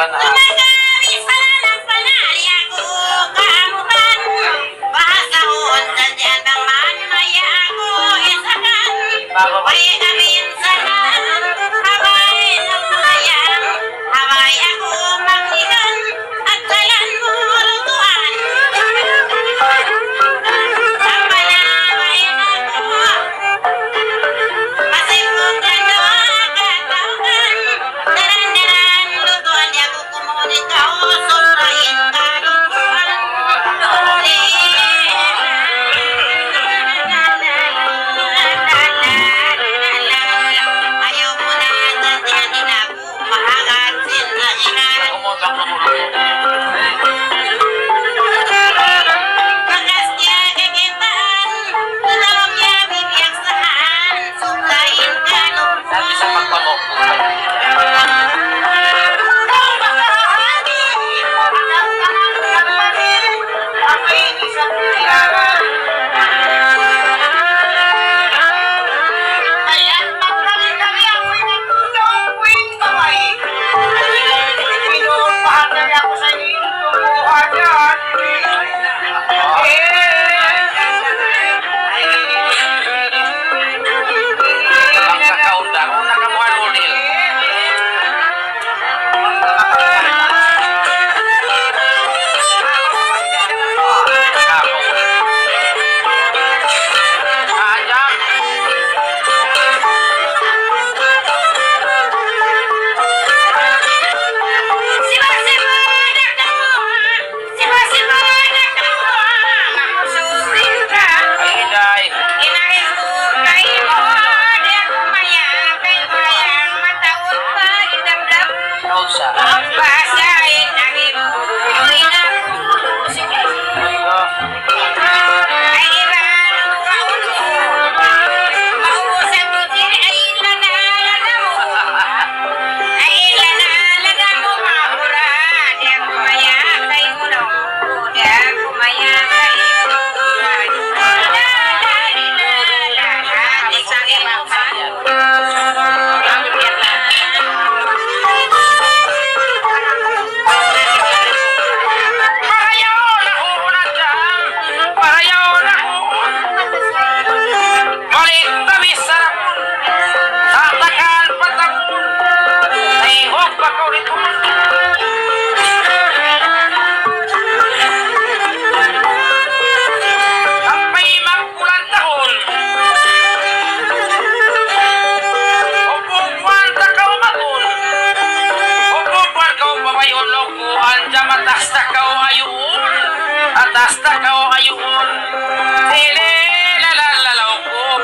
Dalan ha.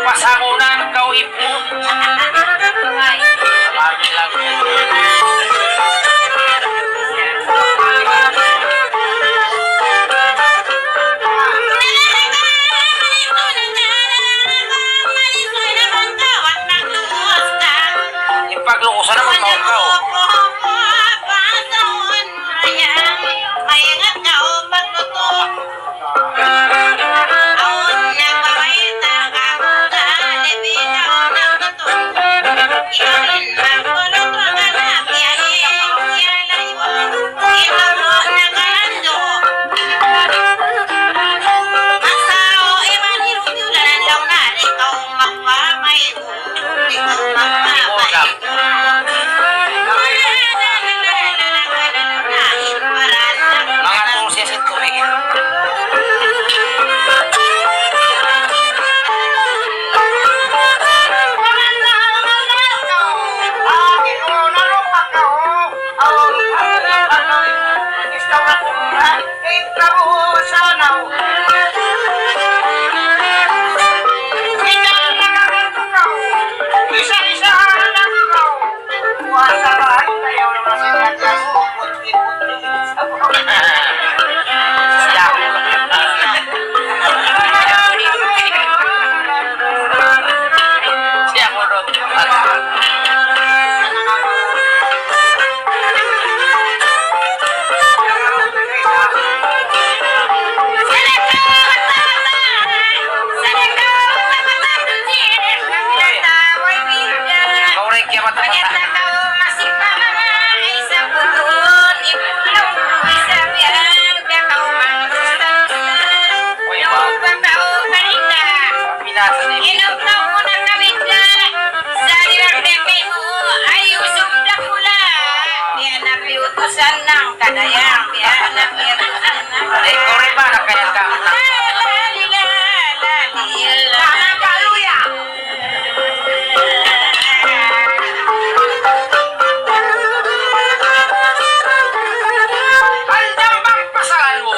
Pasangunan kau ibu. Ipaglukusan naman mau kau. Bisan ng kadayang biya na meron Ay, ikaw rin ba nakayag ka? Andam bang pasalan mo?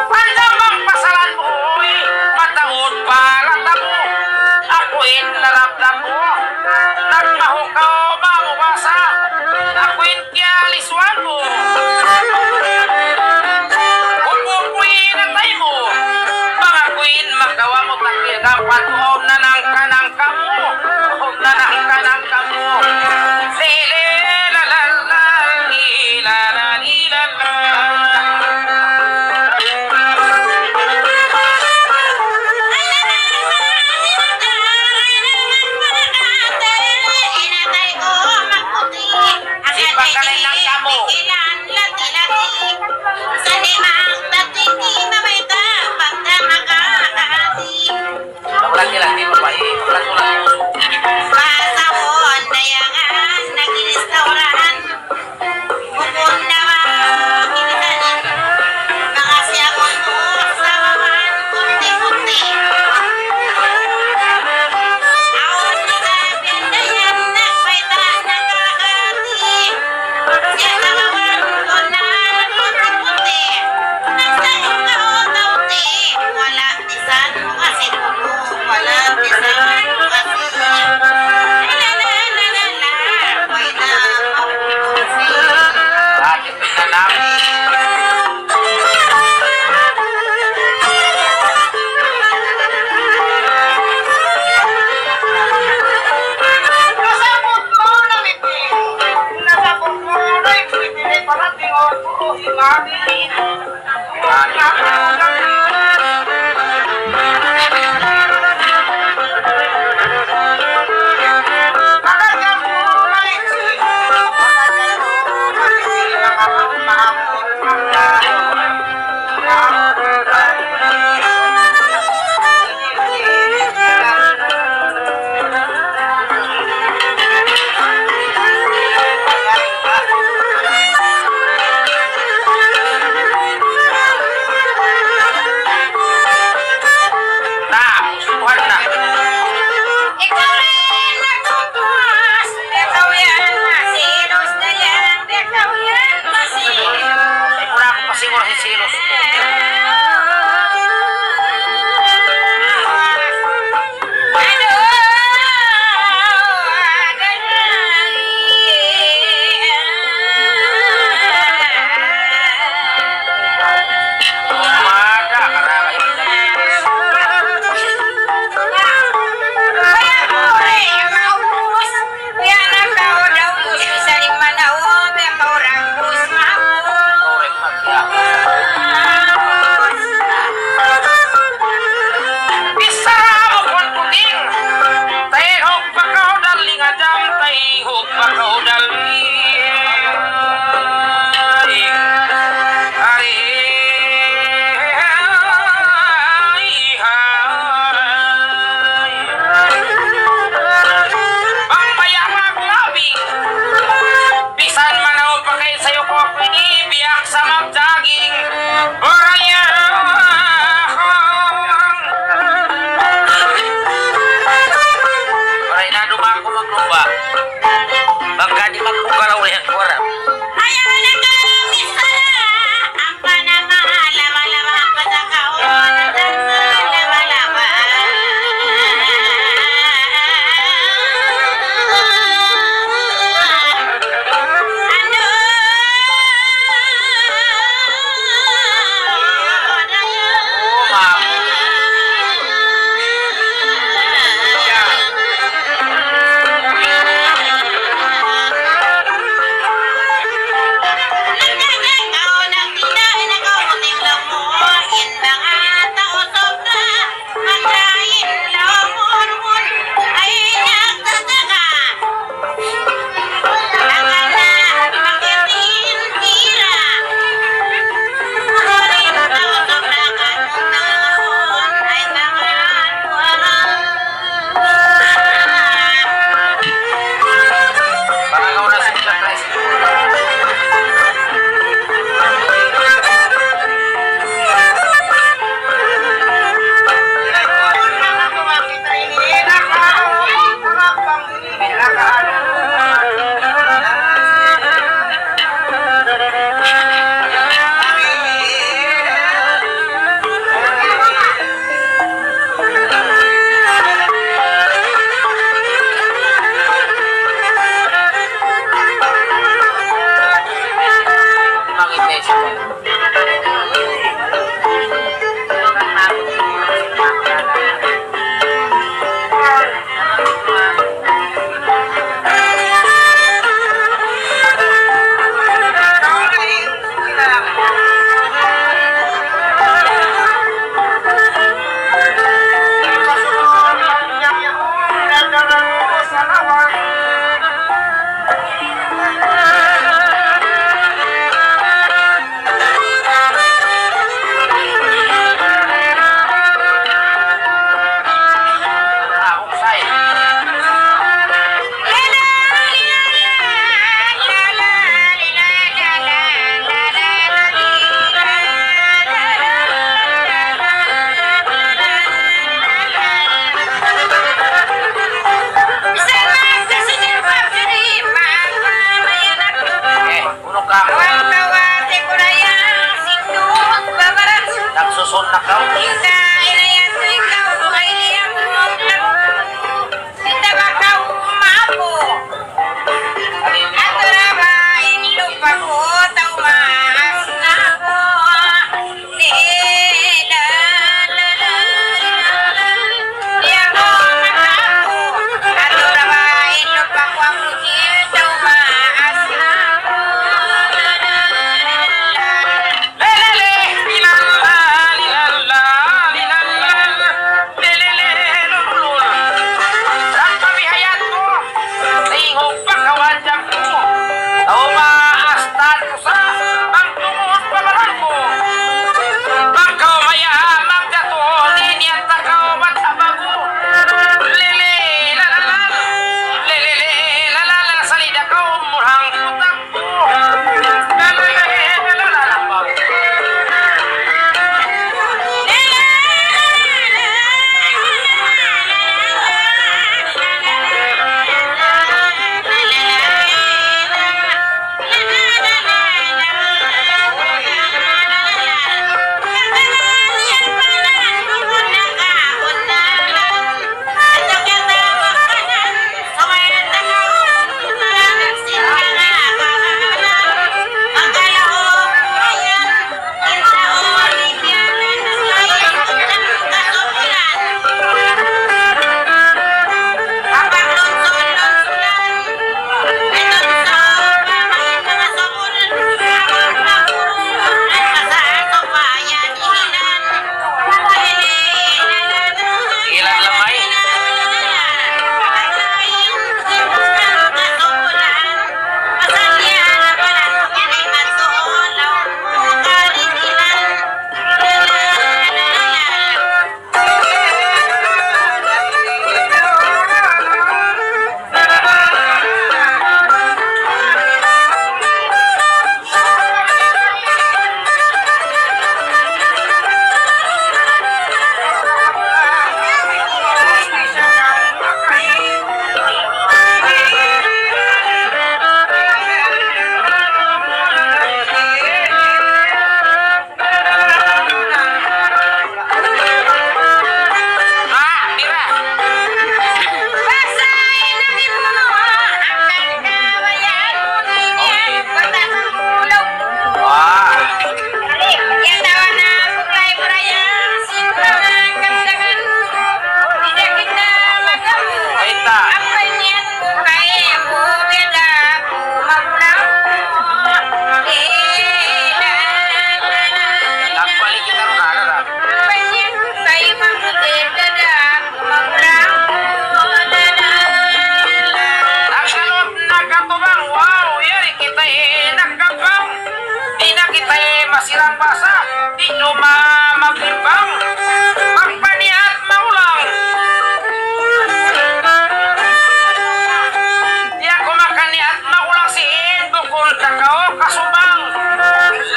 Andam bang pasalan mo? Uy, mataod palat ako. Ako'y naramdam mo. Nagmahukaw mamubasa. Ako'y kialiswan mo. Upupuin natay mo. Mga queen, magawa mo takil dapat mo na ng kanang kamo. Na ng kanang kamo. Lele, la la la, li, la la li, la la. Lagi-lagi babae, pelan-pelan. Bakit pinanap? Nasabot mo na miti. Nasabot mo na ipitili para tingon ko imami. Makagyan mo na iti. Makagyan mo na iti. Nakapagpamot Na, suhan na. Ikaw rin nagpupuas, ikaw yan masilos na yan, ikaw yan masilos. Ay, mula ako pasiguro si Silos mo. Umaga, karaka yung Orek magya. Nagsusod na ka. Masirang basa, di nyo maglimbang, magpaniat maulang. Di ako makaniat maulang siin, bukol kakao kasubang.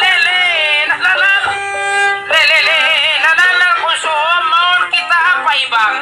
Lele, lalala, lele, lalala, kung sumon kita paibang.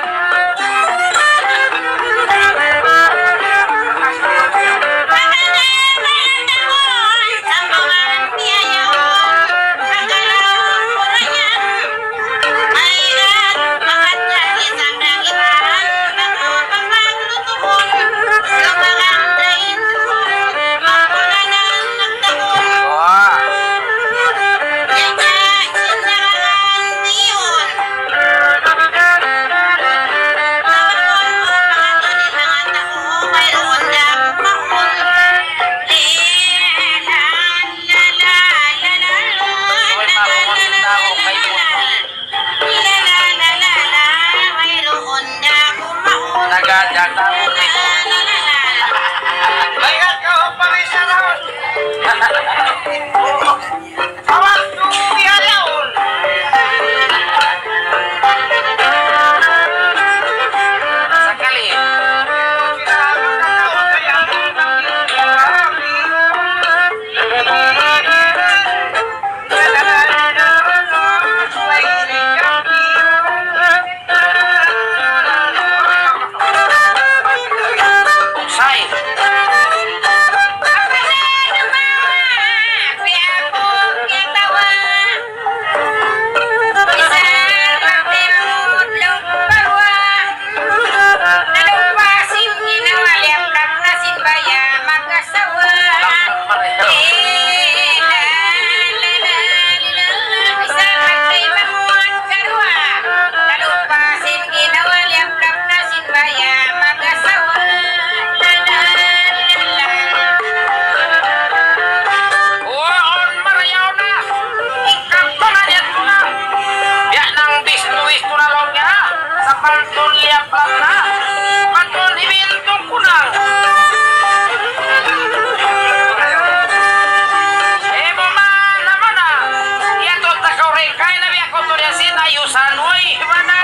maayusan, oy, mana.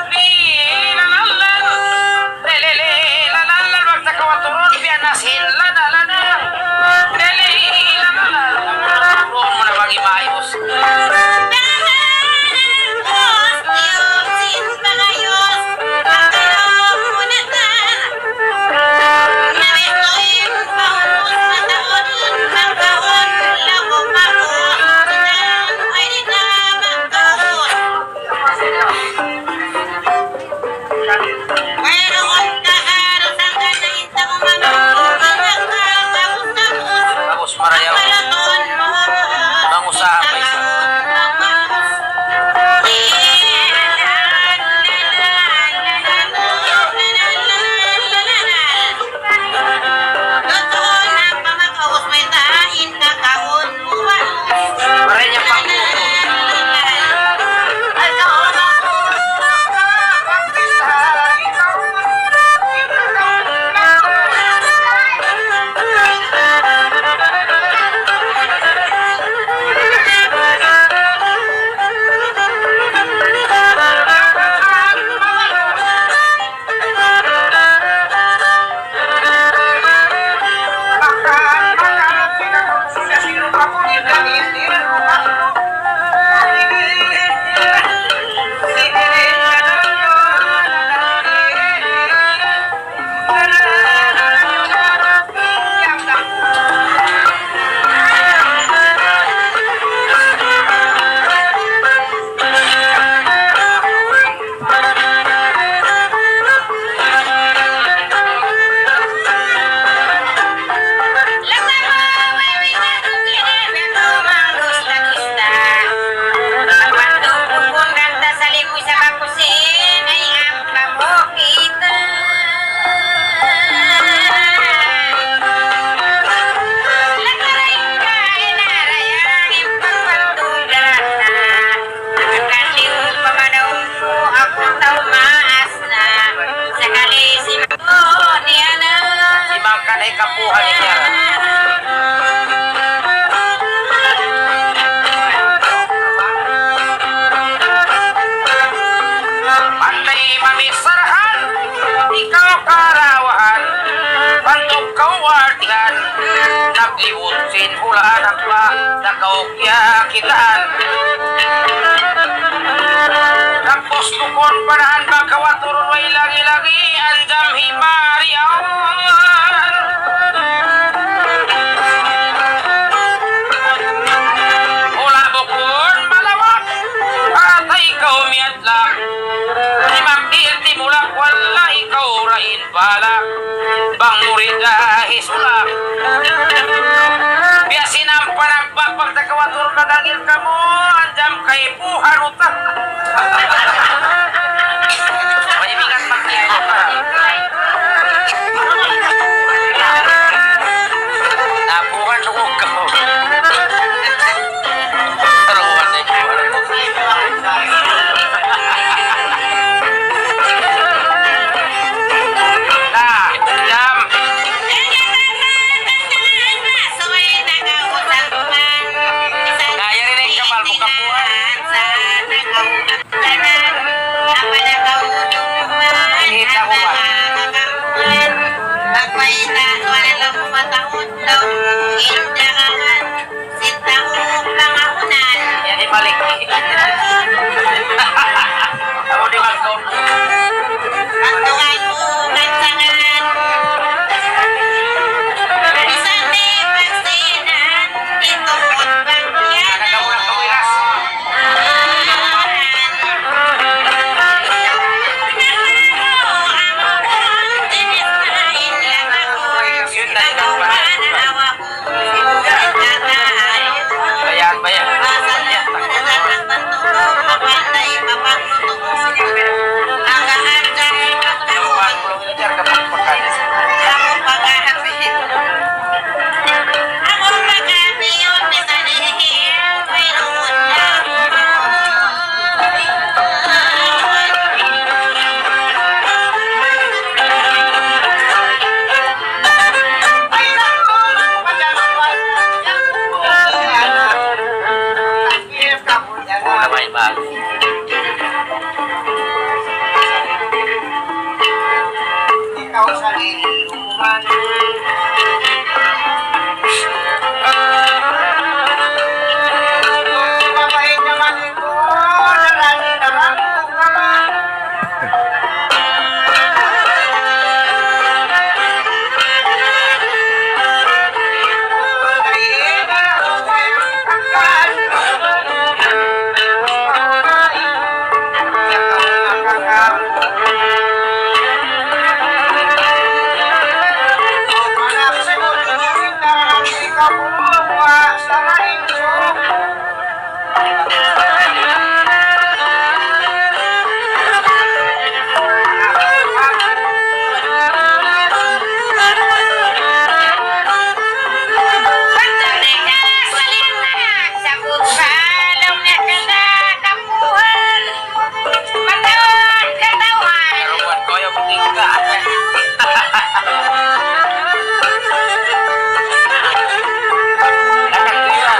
Lilalalal. Lelelelalalal. Wag na kawaturon, biyanasin, ladalada. Lelelalalal. Turon mo na bagi maayos. Tapos marayaw. Bangusahan pa isa. Maranya pang puto. Imangkan ay kapuhan niya. Pantay mamisarahan, ikaw karawahan, bantok kawartihan, nagliwot sin hulaan ang pa, nakaugyakitan. Tapos tukon panaan magkawaturun way lagi-lagi, andam himariawan. Ula bukon malawak, atay ikaw miadlak. Di magdirti mulak, wala ikaw rain balak. Bang murida hisulak. Biasin ang panagbak, pag nakawaturun na dagil ka mo, andam kay puhan utang. Mahimingat magkiyaya pa. Nabuhan lungog ka mo. Taruhan na yung na, jam. Kaya rin ang kamal mo kapuhan. Karuan ko yung tingka. Nakakira.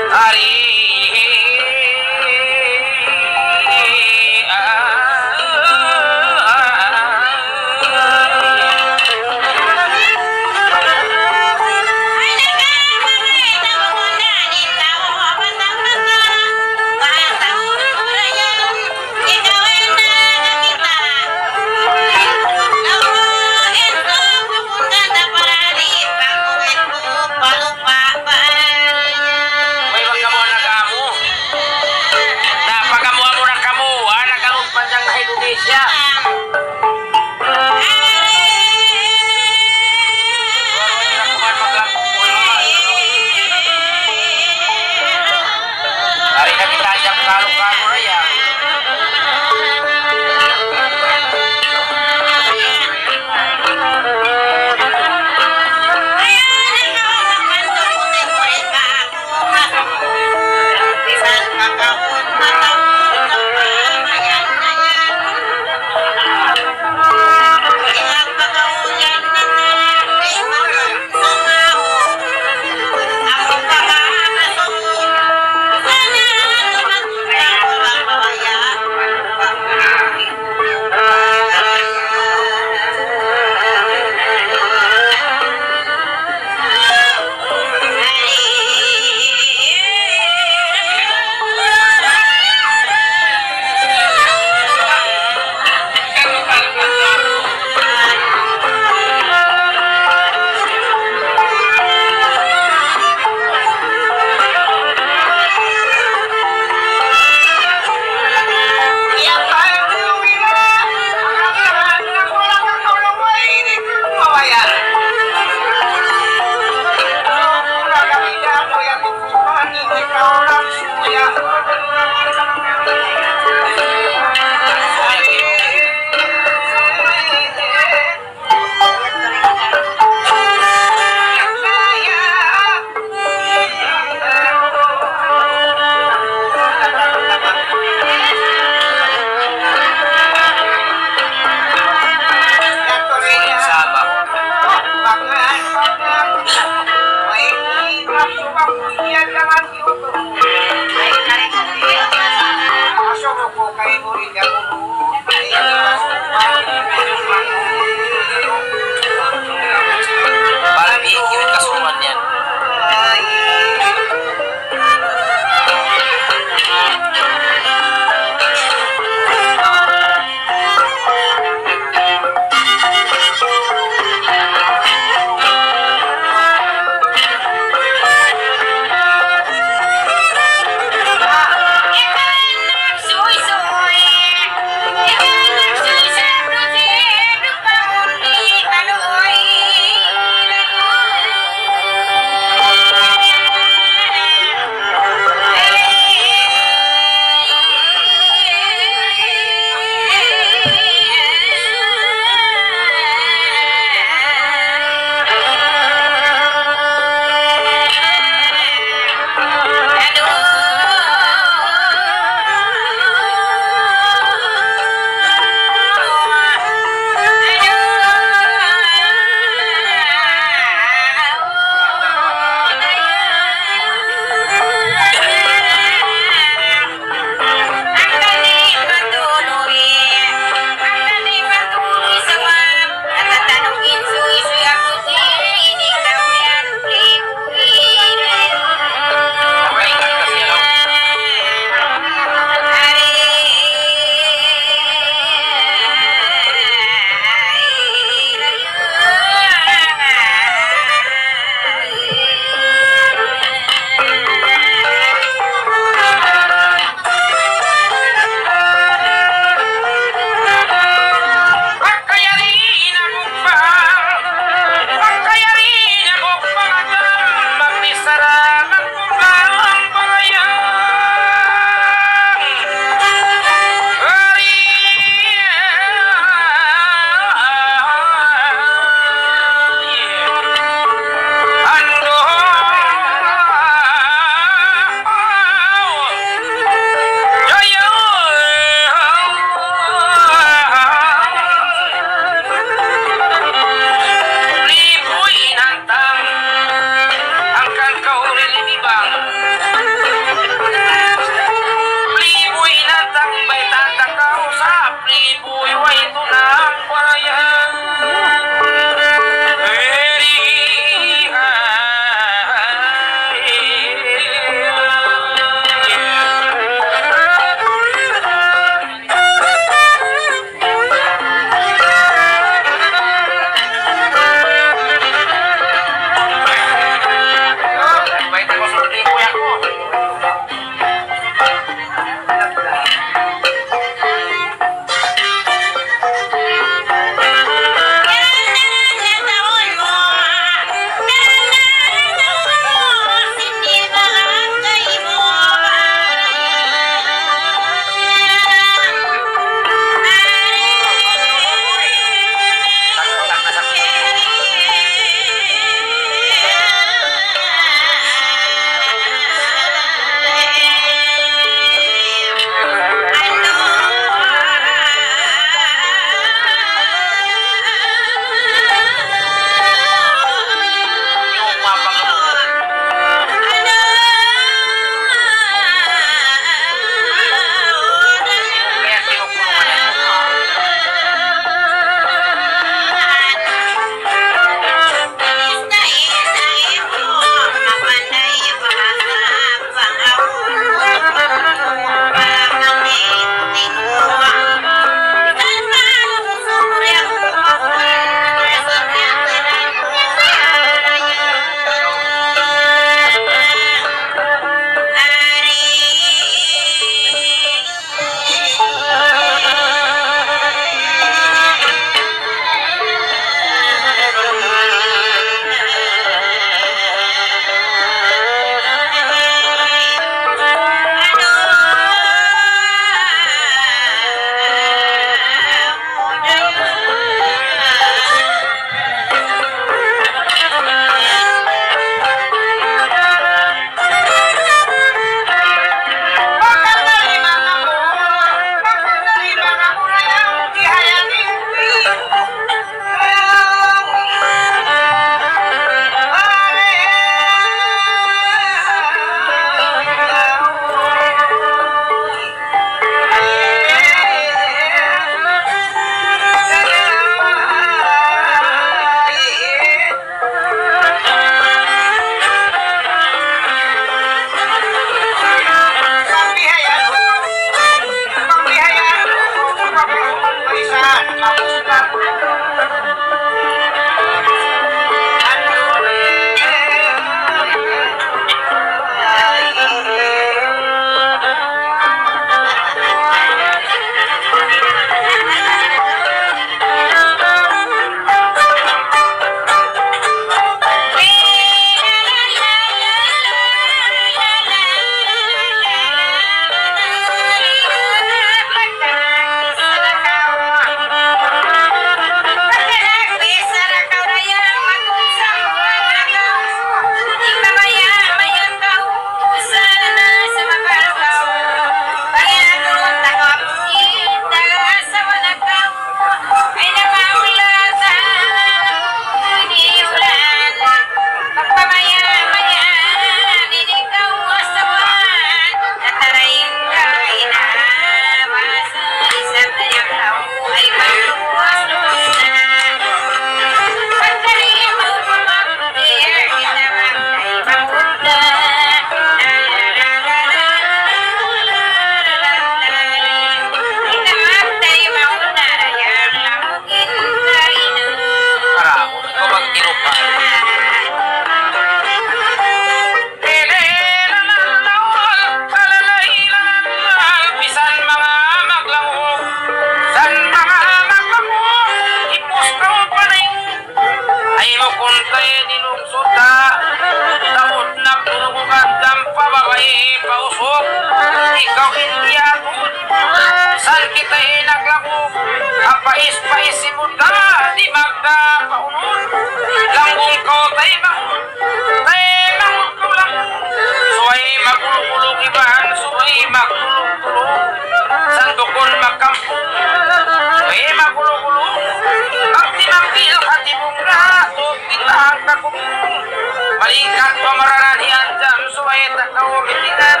kat pamaranan yan jam suway takaw mitinan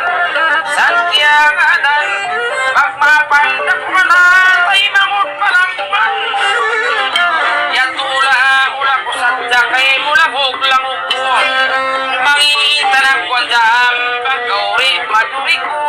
santiang adan magmapandak manan ay mangut palampan yan tula ula ko sadya kay mula huglang uko mangita ng kwanjam pagkauri maduri ko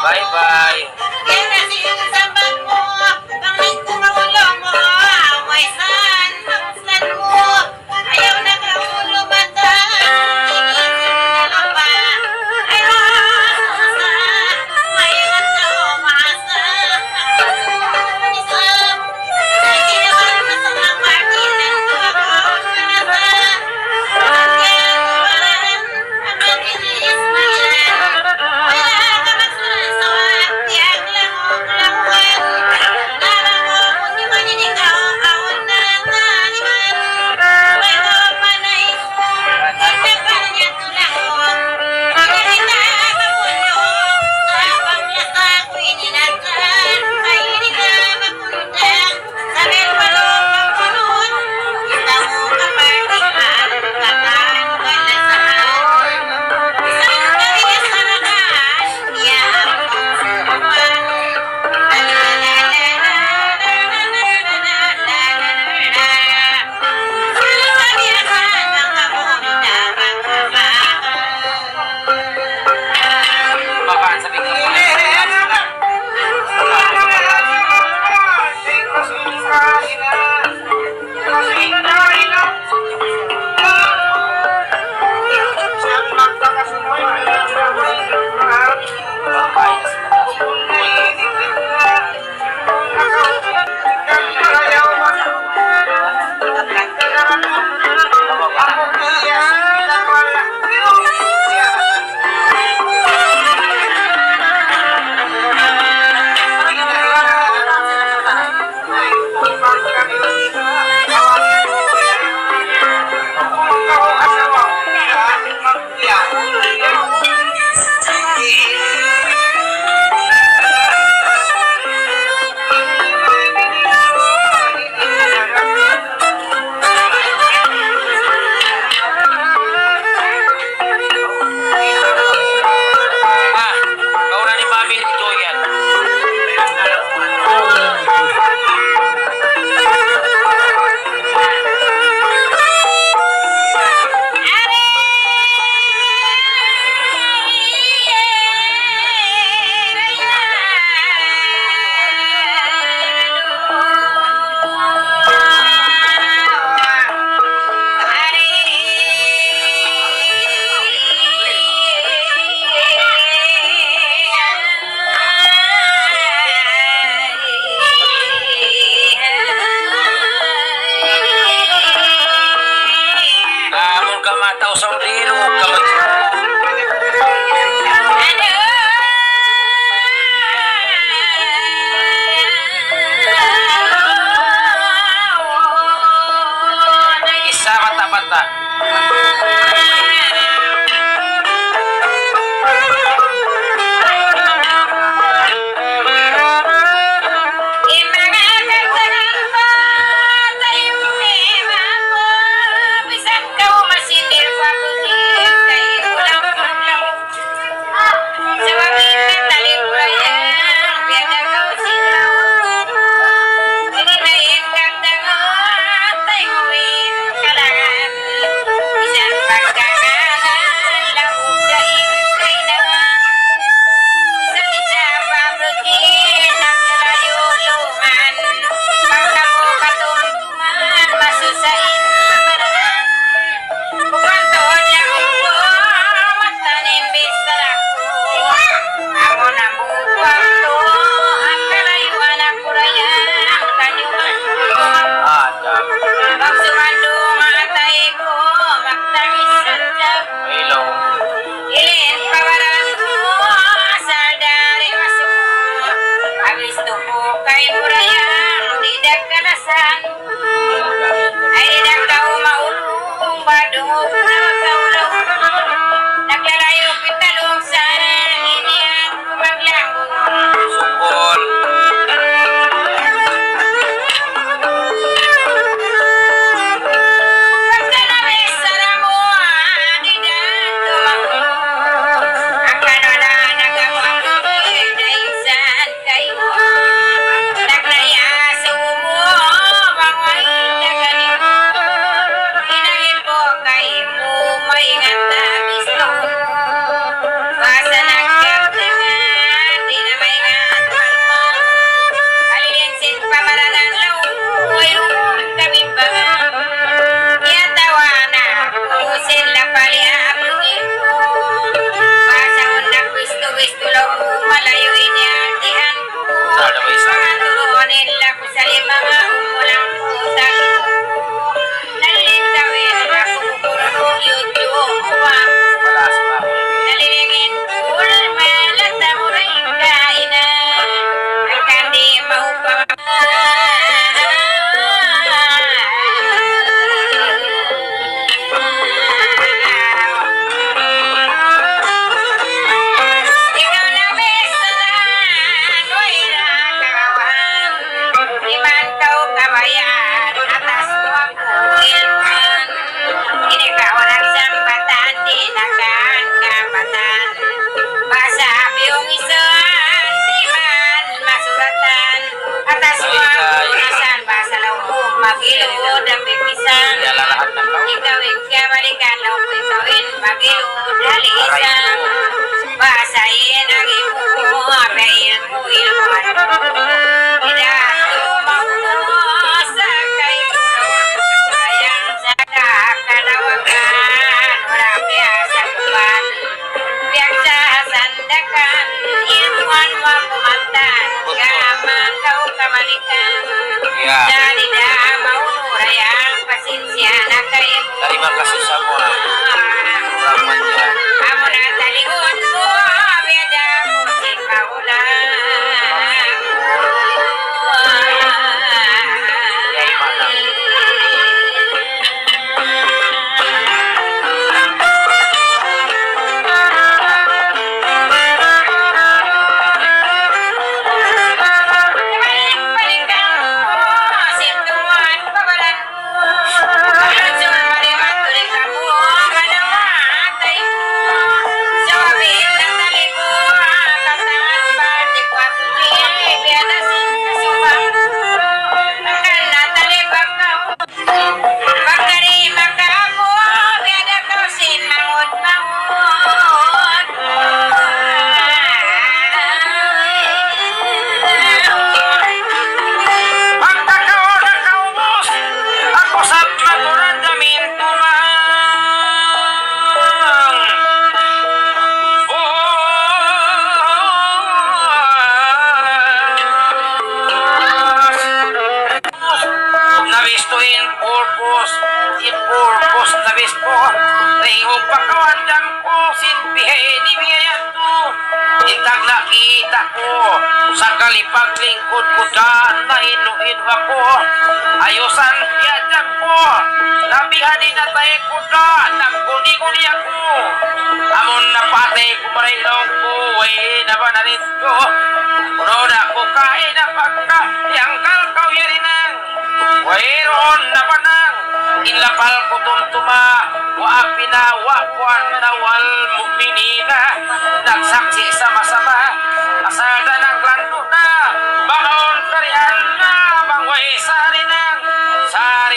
Bye-bye. Bakaan sa biglang mataw sa ulilo isa bata-bata Bisa kau masih dirva putih ko. Rehong pagkawandan ko, sinbihe ni biyayan to. Intag nakita ko, sa kalipaglingkod ko daan na inuin ako. Ayusan yadyan ko, nabihani na tayo ko daan, nagkuni-kuni ako. Amon na patay ko marilong ko, ay nabanalit ko. Puno na ko kain na pagka, yang kalkaw yarinang. Wairon na panang, inlapal ko tuntuma, wa pinawa ko ang nawal mu'minina, nagsaksi sama-sama, asada naglando na, bakaon karian na, bangway sari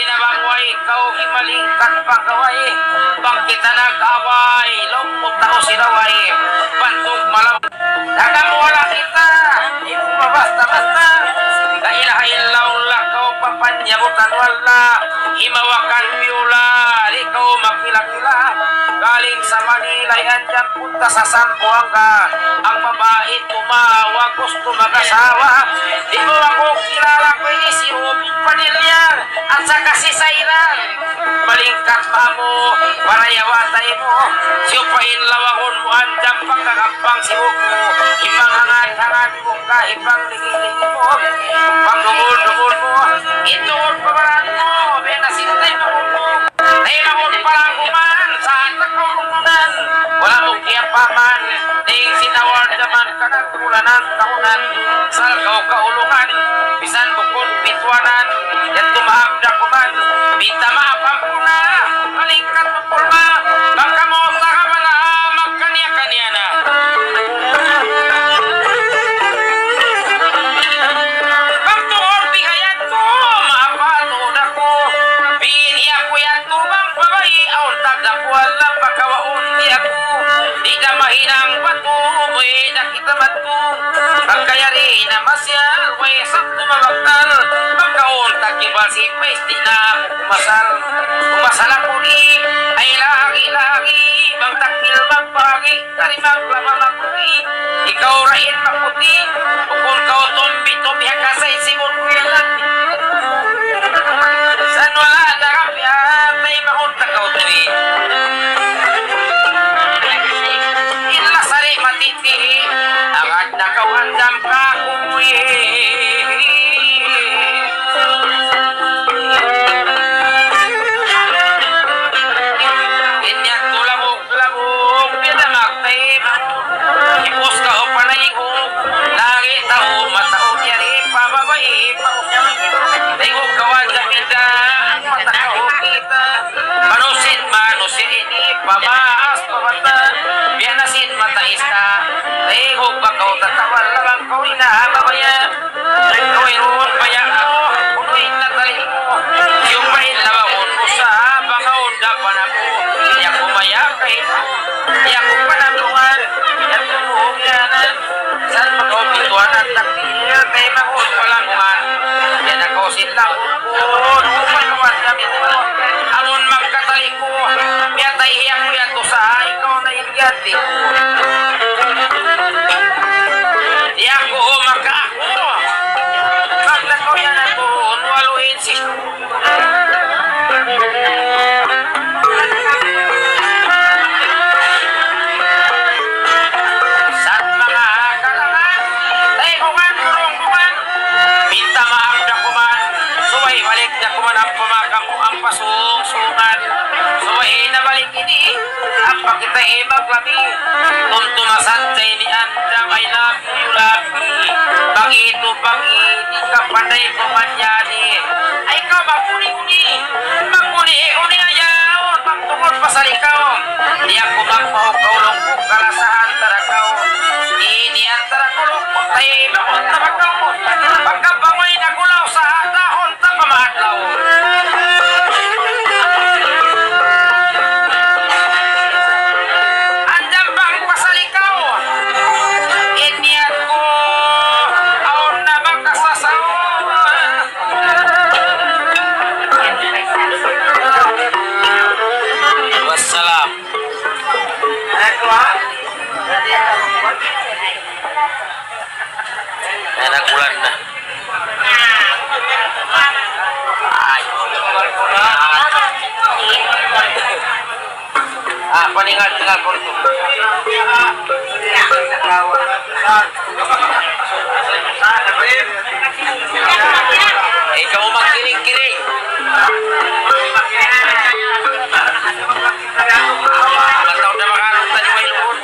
na bangway, ikaw himalingkat pagkaway, bang kita nag-away, lumot na ko sinaway, bantog malam, nagamwala kita, di mo mabasta-basta, kailahilaw lakaw papanyabutan wala, himawakan biula, ikaw makilakila, galing sa Manila yan dyan punta sa Zamboanga, ang babae tumawag gusto mag-asawa, di mo ako kilala ko ni si Rubin Panilyar at saka si Sairan, malingkat pa mo, parayawatay mo, siupain lawakon mo andang pagkakampang si Hugo, ibang hangan-hangan mo kahibang liging-liging mo, pang dumul-dumul mo, ituon pamaran mo, benasintay mo mo, naimamon palang kuman, saan nagkaulunan, wala mong kiyapaman, ding sinawar naman ka ng kulanan kaunan, salkaw kaulungan, bisan bukod pitwanan, yan tumahagda kuman, bita maapang ko na, malingkat mo pulma, baka mo ka na, magkanya-kanya na. Pagtuon bigayan to, maapatod ako, biniya ko yan to, bang babae, aon tagapuan lang, pagkawaon di ako, di na mahinang bato, may nakita bato, pagkayari na masyal, way sakto mamagtal, pagkaon tagibal si Pais, di na ako kumasal ako ni, ay lagi-lagi, bang takil magpagi, tarimag lamang magpugi, ikaw rain maputi, kung kau tumbi-tumbi hakasay simon ko yan lang, san wala na kapihan, may mahunta kau tuwi, inlasari matiti, agad na kau andam ka kumuwi. Ganyan to labog, pinamagtay mo, ipos ka o panayigog, lagi tao, matao yari, pababae, pausang, kawan sa kita, matakaw kita, manusin ini, pamaas, pamata, biyanasin matais ka, tayog bakaw tatawal lang kau inababaya, ikaw iroon paya ako, punuin na tali mo, yung pain labawon ko sa bakaw dapan ako, iyak kumaya kayo, iyak ko panalungan, iyak tumuhog yanan, saan magkopituan at taktil, kay mahod palangungan, yan ako silang ko, numaluan kami mo, amon magkatali ko, miyatay hiyak ko yan to sa ikaw na ilyati ko. Di ako makaako, maglakaw yan ako, nuwaluin si sat mga kalangan, ay kuman, kurong-kuman, pinta maagda kuman, suway balik na kuman ang pamakang ko ang pasung-sungan, suway na balik ini, ang pakitay maglami, tuntumasantay ni Andam, I love you, pangito pangiti ka panay kumanyani, ay ka magkuni-uni ayaw, magtungod pa sa ikaw, di ako magpahukaulong ko kalasahan tarakaw, ini ang tarakulong ko tayo ibakot na bakaw, pagkabangoy na gulaw sa dahon ta pamadlaw. Andam bang pasalikaw, inyan ko, aon na makasasaw. Wassalam. Anak bulan na. Ay. Paningal-tingal ko ito. Ikaw mo magkiring-kiring. Mataw na makarong tani may luon.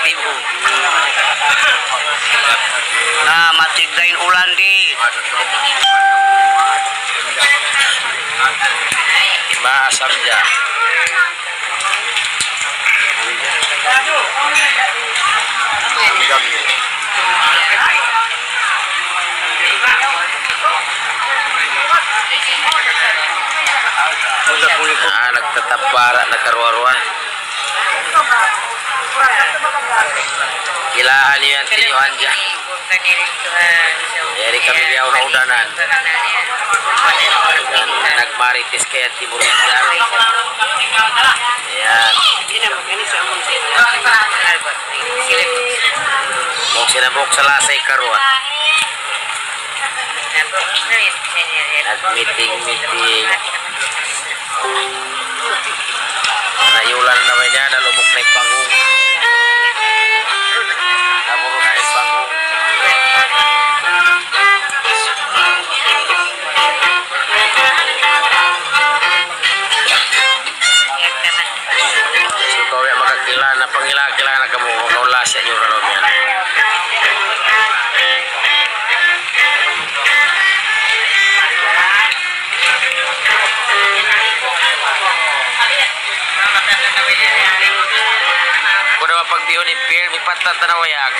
aktibo. Na matigdayin ulan di. Maasam dia. Nagtatapara, nagkaruwa-ruwa. Kilahan niyo yan, tinyuhan dyan. Jadi kami liyaw na udanan. Nagmaritis kaya Timurita. Ayan. Kung sinabok sa lasay karuan. Nag-meeting. Nayulan naman niya, nalubok na yung panggung. Naburo na yung panggung. So kau yang makakilala, pangilala kamu, kau lasya yung ralom yan. Kung naman pagbiyo ni Pierre, may patat na nawayag.